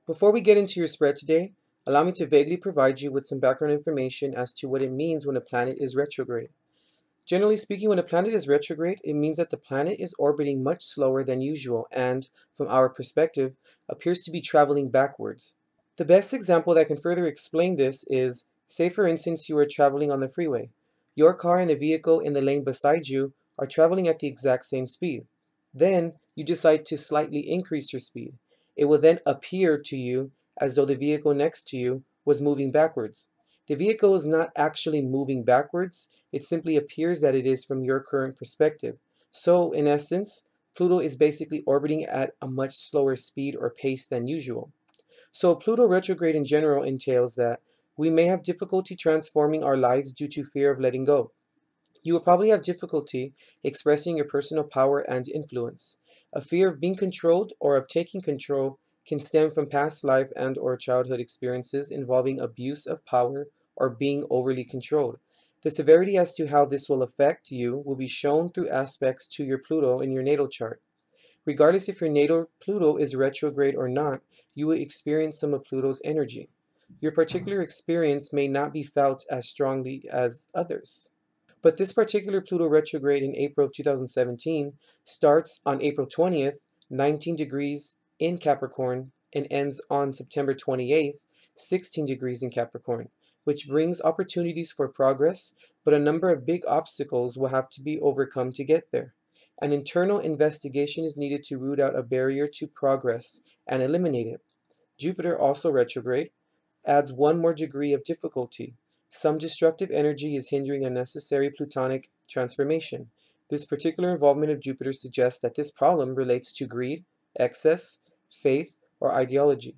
Before we get into your spread today, allow me to vaguely provide you with some background information as to what it means when a planet is retrograde. Generally speaking, when a planet is retrograde, it means that the planet is orbiting much slower than usual and, from our perspective, appears to be traveling backwards. The best example that can further explain this is, say for instance you are traveling on the freeway. Your car and the vehicle in the lane beside you are traveling at the exact same speed. Then you decide to slightly increase your speed. It will then appear to you as though the vehicle next to you was moving backwards. The vehicle is not actually moving backwards, it simply appears that it is from your current perspective. So, in essence, Pluto is basically orbiting at a much slower speed or pace than usual. So Pluto retrograde in general entails that we may have difficulty transforming our lives due to fear of letting go. You will probably have difficulty expressing your personal power and influence. A fear of being controlled or of taking control can stem from past life and or childhood experiences involving abuse of power or being overly controlled. The severity as to how this will affect you will be shown through aspects to your Pluto in your natal chart. Regardless if your natal Pluto is retrograde or not, you will experience some of Pluto's energy. Your particular experience may not be felt as strongly as others. But this particular Pluto retrograde in April of 2017 starts on April 20th, 19 degrees in Capricorn, and ends on September 28th, 16 degrees in Capricorn, which brings opportunities for progress, but a number of big obstacles will have to be overcome to get there. An internal investigation is needed to root out a barrier to progress and eliminate it. Jupiter, also retrograde, adds one more degree of difficulty. Some destructive energy is hindering a necessary Plutonic transformation. This particular involvement of Jupiter suggests that this problem relates to greed, excess, faith, or ideology.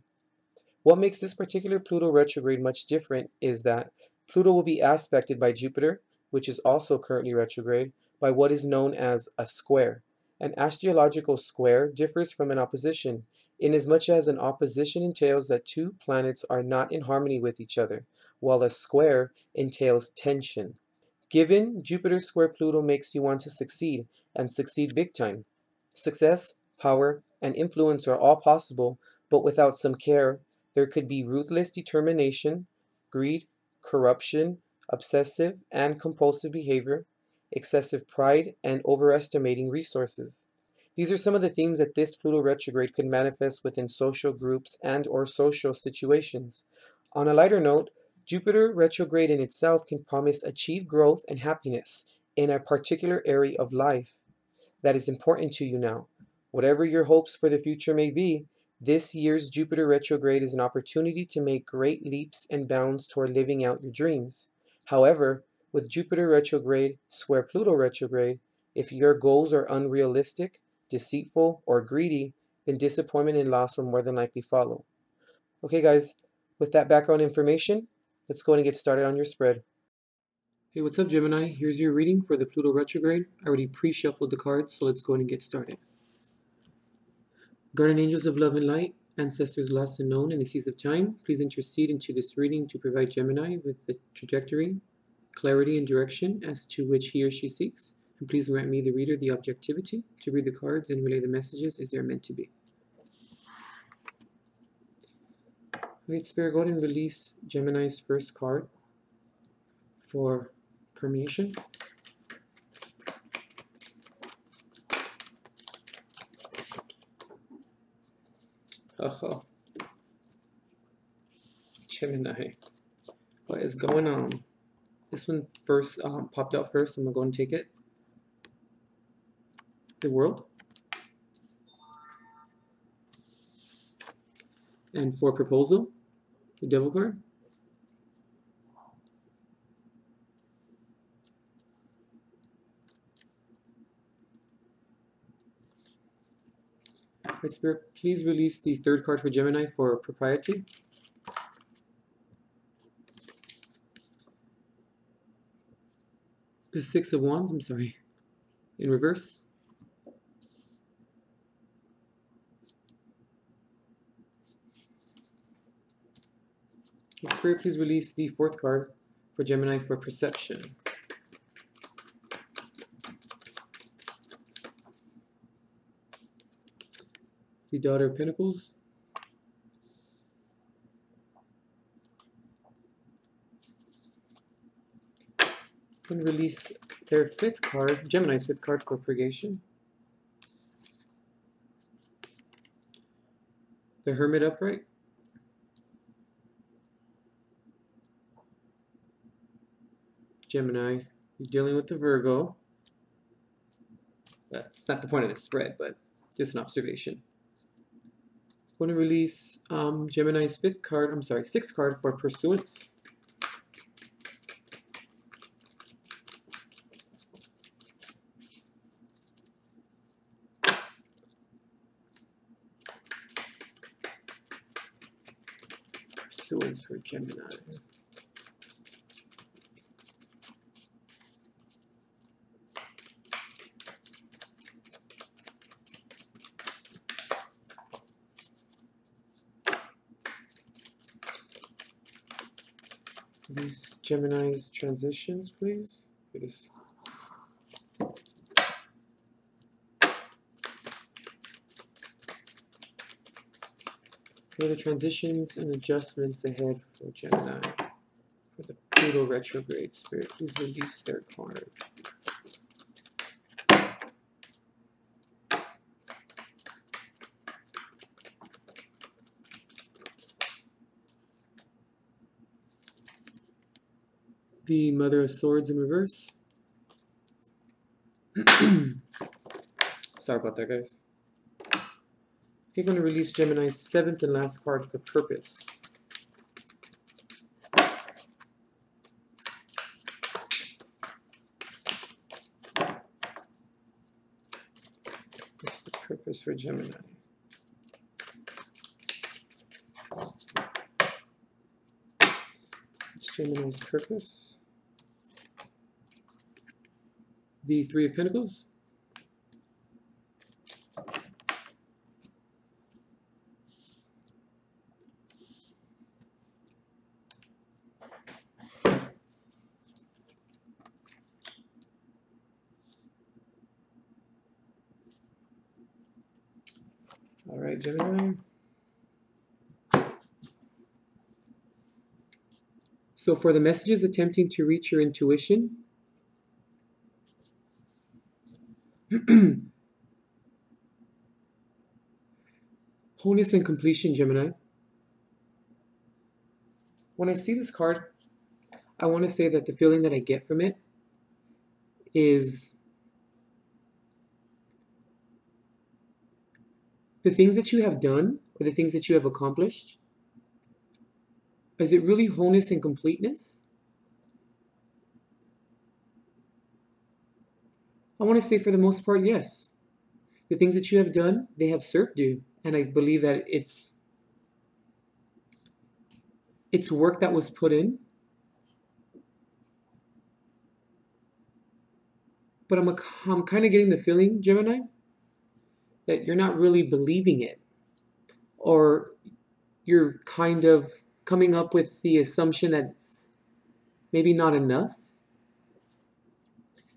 What makes this particular Pluto retrograde much different is that Pluto will be aspected by Jupiter, which is also currently retrograde, by what is known as a square. An astrological square differs from an opposition, inasmuch as an opposition entails that two planets are not in harmony with each other, while a square entails tension. Given Jupiter square Pluto makes you want to succeed, and succeed big time. Success, power, and influence are all possible, but without some care, there could be ruthless determination, greed, corruption, obsessive and compulsive behavior, excessive pride, and overestimating resources. These are some of the themes that this Pluto retrograde could manifest within social groups and or social situations. On a lighter note, Jupiter retrograde in itself can promise achieve growth and happiness in a particular area of life that is important to you now. Whatever your hopes for the future may be, this year's Jupiter retrograde is an opportunity to make great leaps and bounds toward living out your dreams. However, with Jupiter retrograde square Pluto retrograde, if your goals are unrealistic, deceitful, or greedy, then disappointment and loss will more than likely follow. Okay, guys, with that background information, let's go and get started on your spread. Hey, what's up, Gemini? Here's your reading for the Pluto retrograde. I already pre-shuffled the cards, so let's go and get started. Guardian angels of love and light, ancestors lost and known in the seas of time, please intercede into this reading to provide Gemini with the trajectory, clarity, and direction as to which he or she seeks. And please grant me, the reader, the objectivity to read the cards and relay the messages as they're meant to be. Wait, Spirit, go ahead and release Gemini's first card for permeation. Oh, Gemini, what is going on? This one first popped out first. I'm gonna go and take it. The World. And for proposal, the Devil card. Right, Spirit, please release the third card for Gemini for propriety. The Six of Wands, I'm sorry, in reverse. Right, Spirit, please release the fourth card for Gemini for perception. The Daughter of Pentacles. I'm going to release their fifth card, Gemini's fifth card for purgation. The Hermit upright. Gemini, you're dealing with the Virgo. That's not the point of this spread, but just an observation. I'm going to release Gemini's sixth card for pursuance. Pursuance for Gemini. These Gemini's transitions, please. It is. What are the transitions and adjustments ahead for Gemini? For the Pluto Retrograde, Spirit, please release their card. The Mother of Swords in reverse. Sorry about that, guys. Okay, I'm going to release Gemini's seventh and last card for purpose. What's the purpose for Gemini? What's Gemini's purpose? The Three of Pentacles. All right, Gemini. So for the messages attempting to reach your intuition, wholeness and completion, Gemini. When I see this card, I want to say that the feeling that I get from it is the things that you have done or the things that you have accomplished. Is it really wholeness and completeness? I want to say for the most part, yes. The things that you have done, they have served you. And I believe that it's work that was put in. But I'm kind of getting the feeling, Gemini, that you're not really believing it. Or you're kind of coming up with the assumption that it's maybe not enough.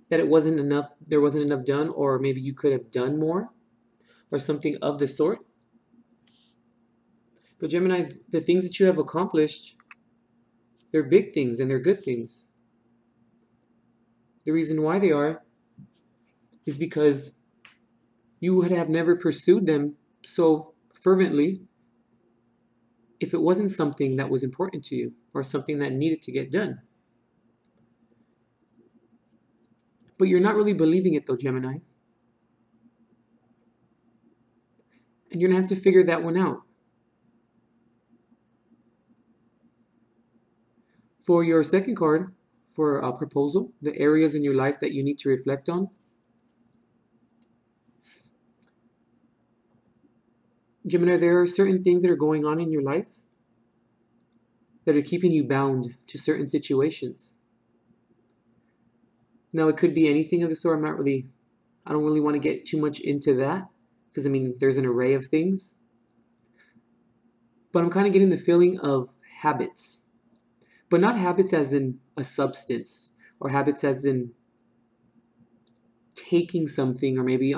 That it wasn't enough, there wasn't enough done, or maybe you could have done more, or something of the sort. But Gemini, the things that you have accomplished, they're big things and they're good things. The reason why they are is because you would have never pursued them so fervently if it wasn't something that was important to you or something that needed to get done. But you're not really believing it though, Gemini. And you're going to have to figure that one out. For your second card, for a proposal, the areas in your life that you need to reflect on. Gemini, there are certain things that are going on in your life that are keeping you bound to certain situations. Now, it could be anything of the sort. I don't really want to get too much into that because, I mean, there's an array of things. But I'm kind of getting the feeling of habits. But not habits as in a substance or habits as in taking something or maybe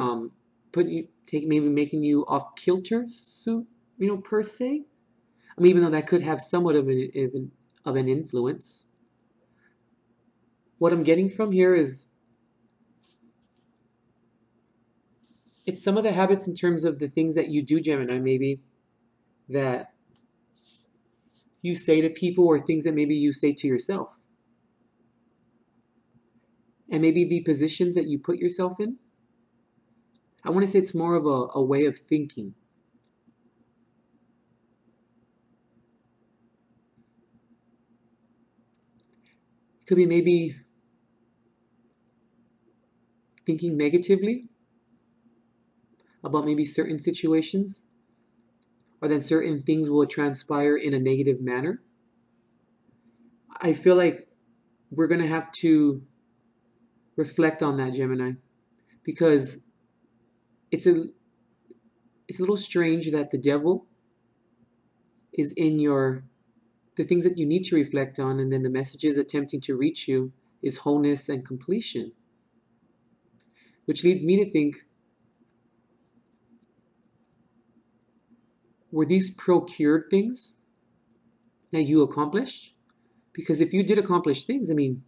maybe making you off kilter, so, per se. I mean, even though that could have somewhat of an influence. what I'm getting from here is it's some of the habits in terms of the things that you do, Gemini, maybe that you say to people or things that maybe you say to yourself. And maybe the positions that you put yourself in. I want to say it's more of a way of thinking. It could be maybe thinking negatively about maybe certain situations, or then certain things will transpire in a negative manner. I feel like we're going to have to reflect on that, Gemini, because it's a little strange that the devil is in the things that you need to reflect on, and then the messages attempting to reach you is wholeness and completion. Which leads me to think, were these procured things that you accomplished? Because if you did accomplish things, I mean,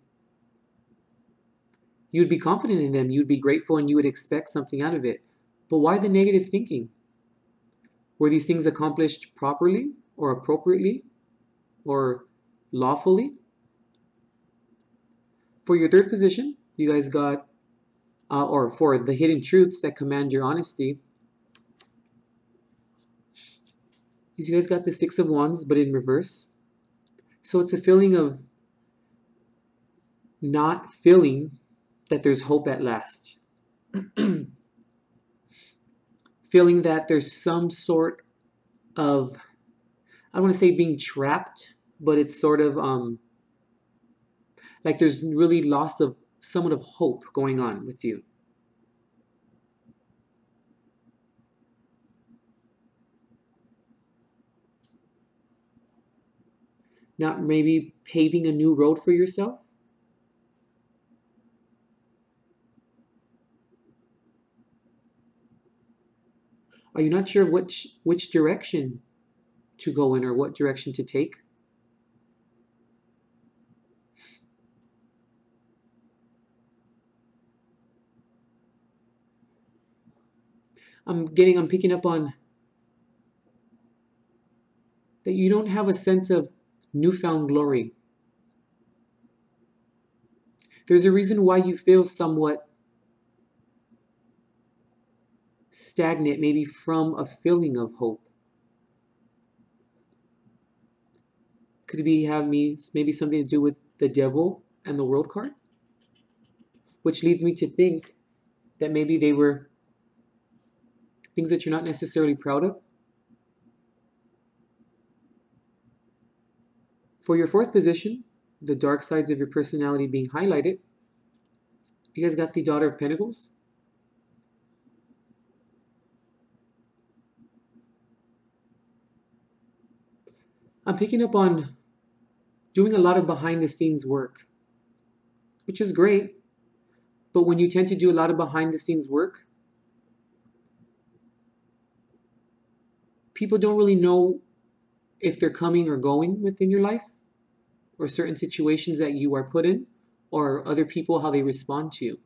you'd be confident in them, you'd be grateful, and you would expect something out of it. But why the negative thinking? Were these things accomplished properly or appropriately or lawfully? For your third position, you guys got, or for the hidden truths that command your honesty, is you guys got the Six of Wands, but in reverse. So it's a feeling of not feeling that there's hope at last. Feeling that there's some sort of, I don't want to say being trapped, but it's sort of like there's really loss of somewhat of hope going on with you. Not maybe paving a new road for yourself. Are you not sure which direction to go in or what direction to take? I'm picking up on that you don't have a sense of newfound glory. There's a reason why you feel somewhat stagnant, maybe from a feeling of hope. Could it have maybe something to do with the devil and the world card? Which leads me to think that maybe they were things that you're not necessarily proud of. For your fourth position, the dark sides of your personality being highlighted, you guys got the Daughter of Pentacles. I'm picking up on doing a lot of behind the scenes work, which is great. But when you tend to do a lot of behind the scenes work, people don't really know if they're coming or going within your life, or certain situations that you are put in, or other people, how they respond to you.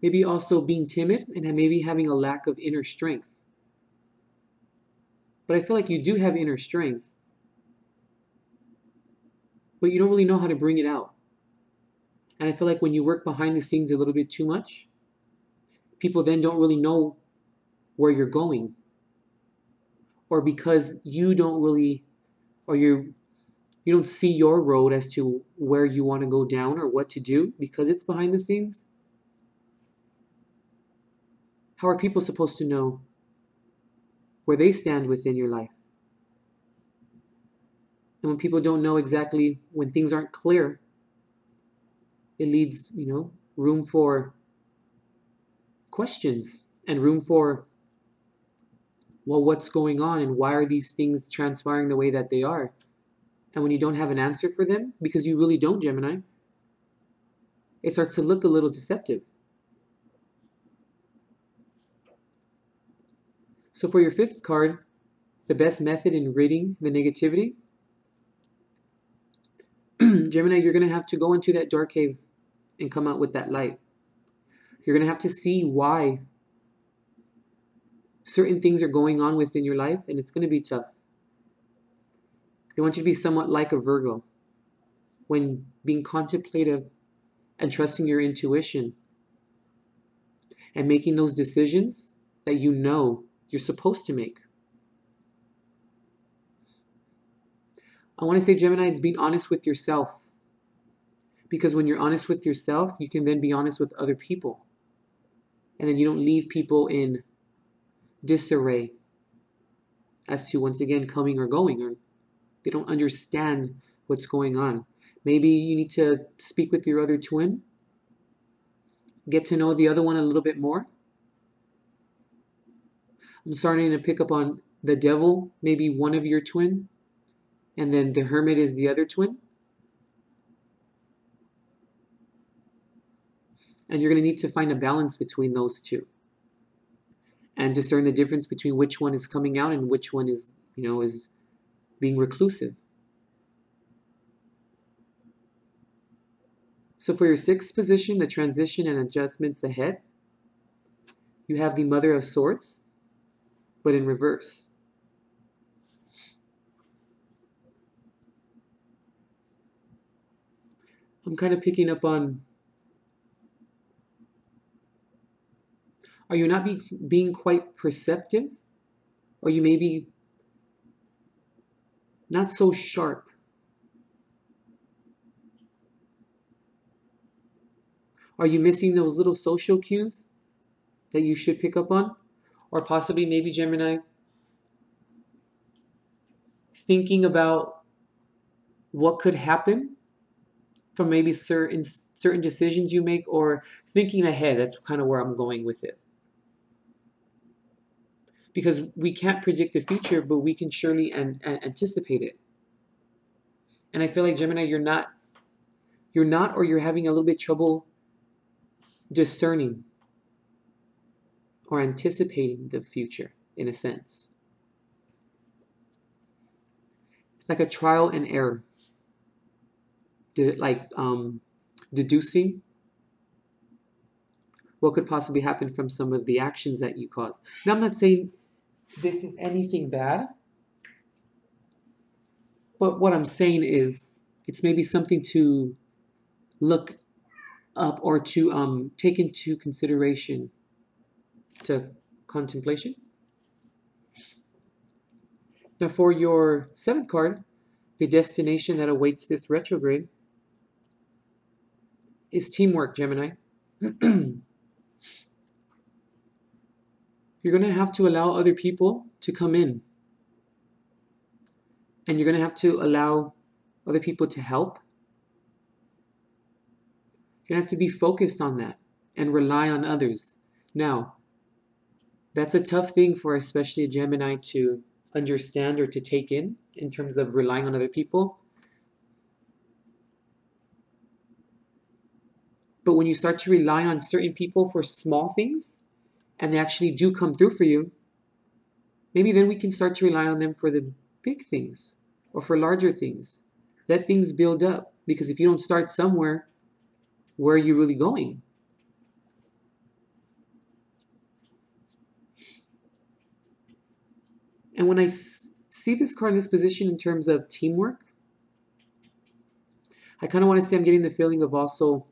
Maybe also being timid and maybe having a lack of inner strength. But I feel like you do have inner strength, but you don't really know how to bring it out. And I feel like when you work behind the scenes a little bit too much, people then don't really know where you're going. Or because you don't really, or you don't see your road as to where you want to go down or what to do because it's behind the scenes. How are people supposed to know where they stand within your life? And when people don't know exactly, when things aren't clear, it leaves, room for questions and room for, well, what's going on and why are these things transpiring the way that they are? And when you don't have an answer for them, because you really don't, Gemini, it starts to look a little deceptive. So for your fifth card, the best method in ridding the negativity Gemini, you're going to have to go into that dark cave and come out with that light. You're going to have to see why certain things are going on within your life, and it's going to be tough. I want you to be somewhat like a Virgo when being contemplative and trusting your intuition and making those decisions that you know you're supposed to make. I want to say, Gemini, it's being honest with yourself. Because when you're honest with yourself, you can then be honest with other people. And then you don't leave people in disarray as to, once again, coming or going, or they don't understand what's going on. Maybe you need to speak with your other twin, get to know the other one a little bit more. I'm starting to pick up on the devil, maybe one of your twin, and then the hermit is the other twin. And you're going to need to find a balance between those two and discern the difference between which one is coming out and which one is, is being reclusive. So for your 6th position, the transition and adjustments ahead, you have the Mother of Swords, but in reverse. I'm kind of picking up on, are you not being quite perceptive? Or you may be not so sharp? Are you missing those little social cues that you should pick up on? Or possibly maybe, Gemini, thinking about what could happen from maybe certain decisions you make, or thinking ahead. That's kind of where I'm going with it. Because we can't predict the future, but we can surely anticipate it. And I feel like, Gemini, you're not, or you're having a little bit trouble discerning or anticipating the future, in a sense. Like a trial and error. Like deducing what could possibly happen from some of the actions that you caused. Now, I'm not saying this is anything bad, but what I'm saying is it's maybe something to look up or to take into consideration, to contemplation. Now, for your 7th card, the destination that awaits this retrograde is teamwork, Gemini. You're going to have to allow other people to come in. And you're going to have to allow other people to help. You're going to have to be focused on that and rely on others. Now, that's a tough thing for especially a Gemini to understand or to take in terms of relying on other people. But when you start to rely on certain people for small things, and they actually do come through for you, maybe then we can start to rely on them for the big things or for larger things. Let things build up, because if you don't start somewhere, where are you really going? And when I see this card in this position in terms of teamwork, I kind of want to say I'm getting the feeling of also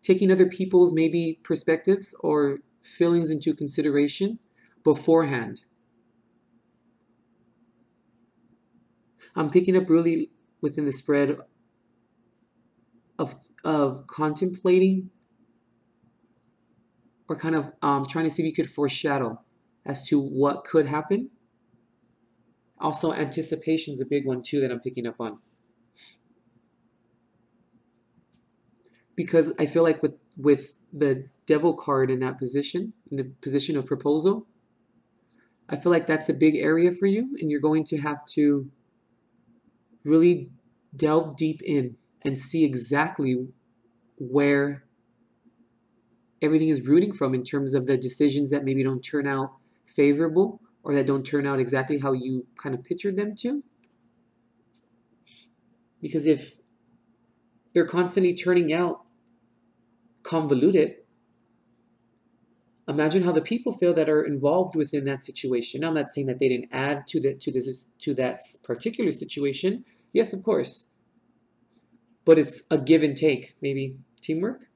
taking other people's maybe perspectives or feelings into consideration beforehand. I'm picking up really within the spread of contemplating, or kind of trying to see if you could foreshadow as to what could happen. Also, anticipation is a big one too that I'm picking up on. Because I feel like with the Devil card in that position, in the position of proposal, I feel like that's a big area for you, and you're going to have to really delve deep in and see exactly where everything is rooting from in terms of the decisions that maybe don't turn out favorable, or that don't turn out exactly how you kind of pictured them to. Because if they're constantly turning out convoluted, imagine how the people feel that are involved within that situation. Now, I'm not saying that they didn't add to that particular situation. Yes, of course, but it's a give and take. Maybe teamwork.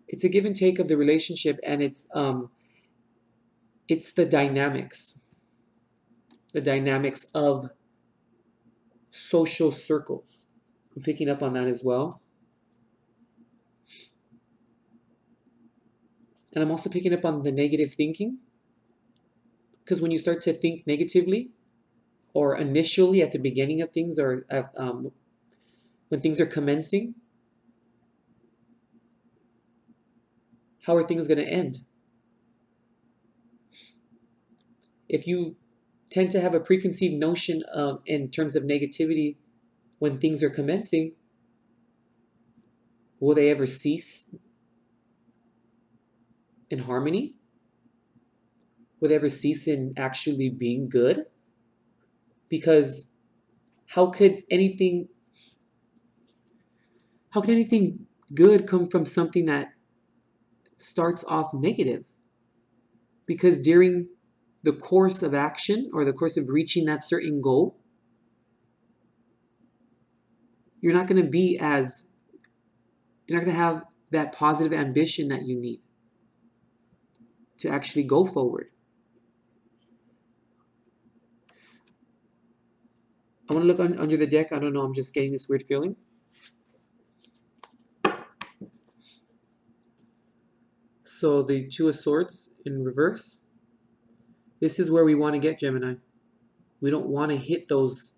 It's a give and take of the relationship, and it's the dynamics of social circles. I'm picking up on that as well. And I'm also picking up on the negative thinking. Because when you start to think negatively, or initially at the beginning of things, or when things are commencing, how are things going to end? If you tend to have a preconceived notion of, in terms of negativity, when things are commencing, will they ever cease in harmony? Will they ever cease in actually being good? Because how could anything good come from something that starts off negative? Because during the course of action, or the course of reaching that certain goal, you're not going to have that positive ambition that you need to actually go forward. I want to look under the deck. I don't know, I'm just getting this weird feeling. So the Two of Swords in reverse. This is where we want to get, Gemini. We don't want to hit those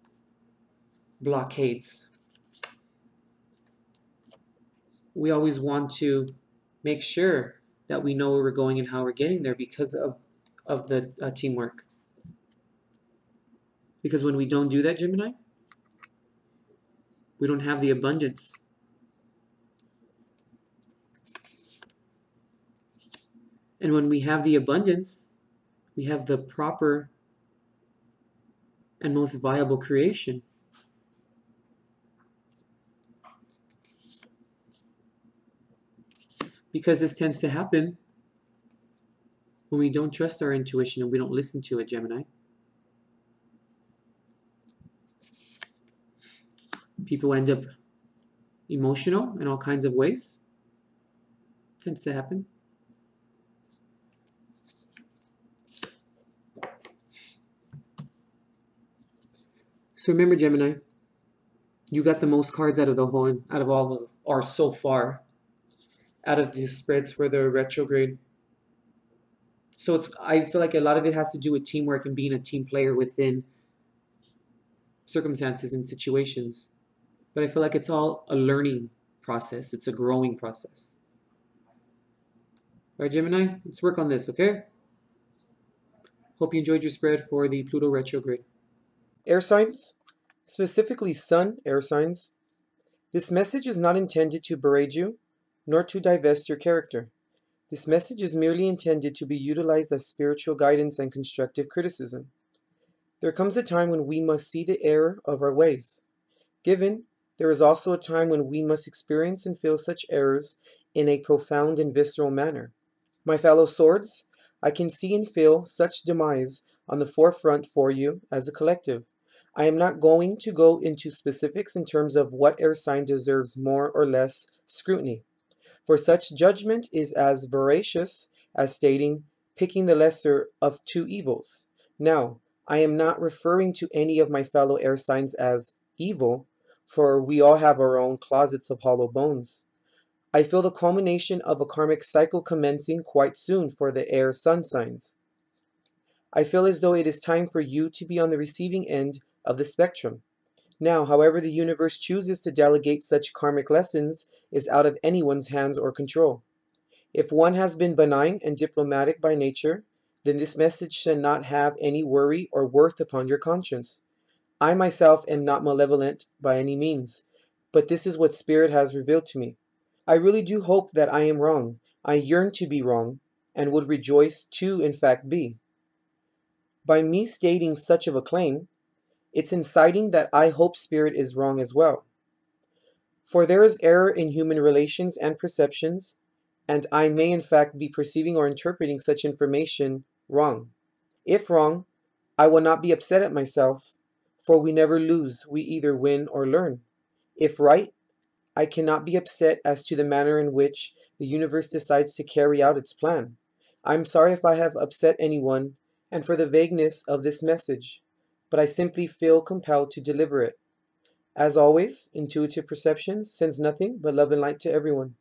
blockades. We always want to make sure that we know where we're going and how we're getting there because of the teamwork. Because when we don't do that, Gemini, we don't have the abundance. And when we have the abundance, we have the proper and most viable creation. Because this tends to happen when we don't trust our intuition and we don't listen to it, Gemini. People end up emotional in all kinds of ways. Tends to happen. So remember, Gemini, you got the most cards out of all of our so far, out of the spreads for the retrograde. So I feel like a lot of it has to do with teamwork and being a team player within circumstances and situations. But I feel like it's all a learning process. It's a growing process. All right, Gemini, let's work on this, okay? Hope you enjoyed your spread for the Pluto retrograde. Air signs, specifically Sun air signs. This message is not intended to berate you, nor to divest your character. This message is merely intended to be utilized as spiritual guidance and constructive criticism. There comes a time when we must see the error of our ways. Given, there is also a time when we must experience and feel such errors in a profound and visceral manner. My fellow swords, I can see and feel such demise on the forefront for you as a collective. I am not going to go into specifics in terms of what air sign deserves more or less scrutiny, for such judgment is as veracious as stating, picking the lesser of two evils. Now, I am not referring to any of my fellow air signs as evil, for we all have our own closets of hollow bones. I feel the culmination of a karmic cycle commencing quite soon for the air sun signs. I feel as though it is time for you to be on the receiving end of the spectrum. Now, however the universe chooses to delegate such karmic lessons is out of anyone's hands or control. If one has been benign and diplomatic by nature, then this message should not have any worry or worth upon your conscience. I myself am not malevolent by any means, but this is what Spirit has revealed to me. I really do hope that I am wrong. I yearn to be wrong, and would rejoice to in fact be. By me stating such of a claim, It's inciting that I hope spirit is wrong as well. For there is error in human relations and perceptions, and I may in fact be perceiving or interpreting such information wrong. If wrong, I will not be upset at myself, for we never lose, we either win or learn. If right, I cannot be upset as to the manner in which the universe decides to carry out its plan. I'm sorry if I have upset anyone and for the vagueness of this message, but I simply feel compelled to deliver it. As always, intuitive perception sends nothing but love and light to everyone.